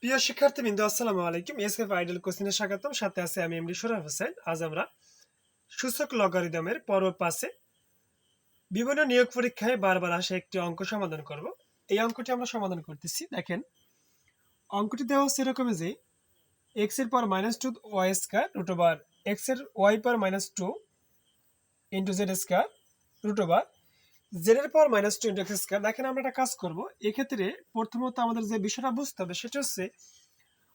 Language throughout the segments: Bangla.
প্রিয় শিক্ষার্থীবৃন্দ, আসসালামু আলাইকুম। এসএফ আইডল কোচিংয়ে স্বাগতম। সাথে আছে আমি এমডি সোহরাব হোসেন। আজ আমরা সূচক লগারিদমের পর্ব 5 বিভিন্ন নিয়োগ পরীক্ষায় বারবার আসা একটি অঙ্ক সমাধান করব। এই অঙ্কটি আমরা সমাধান করতেছি। দেখেন, অঙ্কটি দেওয়া হচ্ছে এরকম যে x এর power -2 y square root over x এর y power -2 into z square root over z এর পাওয়ার -2 ইন্টু x স্কয়ার। দেখেন, আমরা একটা কাজ করব। এক্ষেত্রে প্রথমত আমাদের যে বিষয়টা বুঝতে হবে সেটা হচ্ছে,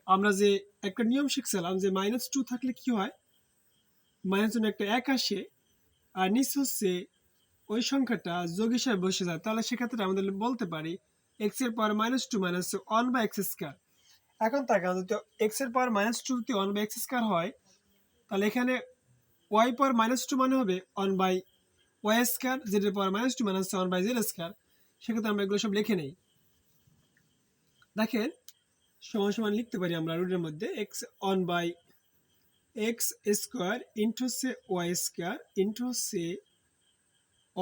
আমরা যে একটা নিয়ম শিখছিলাম যে -2 থাকলে কি হয়, মাইনাস জন্য একটা 1 আসে আর নিচে হচ্ছে ওই সংখ্যাটা যোগ হিসাবে বসে যায়। তাহলে সেক্ষেত্রে আমাদের বলতে পারি এক্স এর পাওয়ার -2 মাইনাস 1/x স্কয়ার। এখন তাকে যদি এক্স এর পাওয়ার -2 যদি 1/x স্কয়ার হয়, তাহলে এখানে y পাওয়ার -2 মানে হবে 1/y স্কয়ার, z এর পাওয়ার -2 মাইনাস 1/z স্কয়ার। সেক্ষেত্রে আমরা এগুলো সব লিখে নেই। দেখেন, সমান সমান লিখতে পারি আমরা রুটের মধ্যে x 1/x স্কয়ার ইন্টু সে y স্কয়ার ইন্টু সে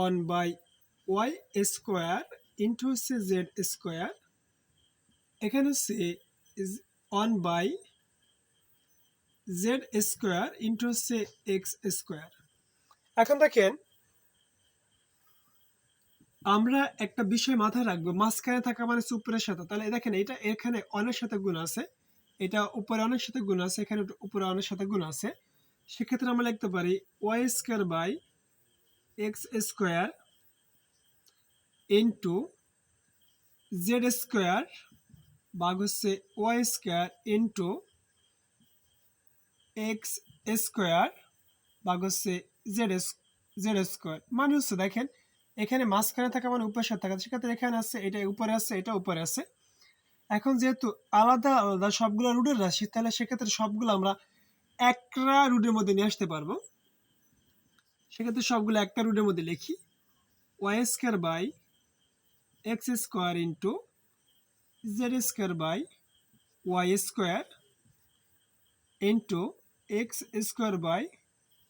1/y স্কয়ার ইন্টু হচ্ছে জেড স্কয়ার। এখানে হচ্ছে 1/z স্কয়ার ইন্টু হচ্ছে এক্স স্কয়ার। এখন দেখেন, আমরা একটা বিষয় মাথায় রাখবো, মাঝখানে থাকা মানে উপরের সাথে। তাহলে দেখেন, এটা এখানে অনেক সাথে গুণ আছে, এটা উপরে অনেক সাথে গুণ আছে, এখানে উপরে অনেক সাথে গুণ আছে। সেক্ষেত্রে আমরা লিখতে পারি y square by x square into z square ভাগ হচ্ছে Y square into x square ভাগ হচ্ছে জেড স্কয়ার। মানে হচ্ছে দেখেন, এখানে মাঝখানে থাকা মানে উপরের সাথে থাকা, সেক্ষেত্রে এখানে আছে এটা উপরে আছে, এটা উপরে আছে। এখন যেহেতু আলাদা আলাদা সবগুলো রুটের রাশি, তাহলে সেক্ষেত্রে সবগুলো আমরা একটা রুটের মধ্যে নিয়ে আসতে পারবো। সেক্ষেত্রে সবগুলো একটা রুটের মধ্যে লিখি y square by x square into z square by y square into x square by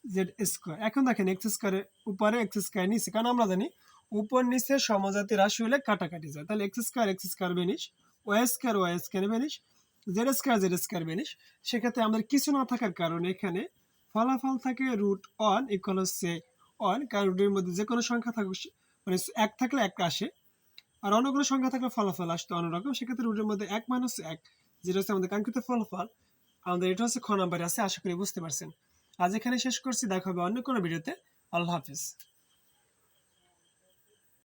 z square. এখন দেখেন, এক্স স্কোয়ারের উপরে এক্স স্কোয়ার নিচে, কারণ আমরা জানি উপর নিচে সমজাতি রাশি হলে কাটাকাটি যায়। তাহলে x square vanish, y square vanish, z square vanish. সেক্ষেত্রে আমাদের কিছু না থাকার কারণে এখানে ফলাফল থাকে রুট অন ইকুয়াল হচ্ছে অন, কারণ রুটের মধ্যে যে কোনো সংখ্যা থাকুক, মানে এক থাকলে এক আসে, আর অন্যগুলো সংখ্যা থাকলে ফলাফল আসতো অন্যরকম। সেক্ষেত্রে রুটের মধ্যে 1 - 1, যেটা হচ্ছে আমাদের কাঙ্ক্ষিত ফলাফল। আমাদের এটা হচ্ছে খ নাম্বারে আছে। আশা করি বুঝতে পারছেন। আজ এখানে শেষ করছি, দেখা হবে অন্য কোনো ভিডিওতে। আল্লাহ হাফিজ।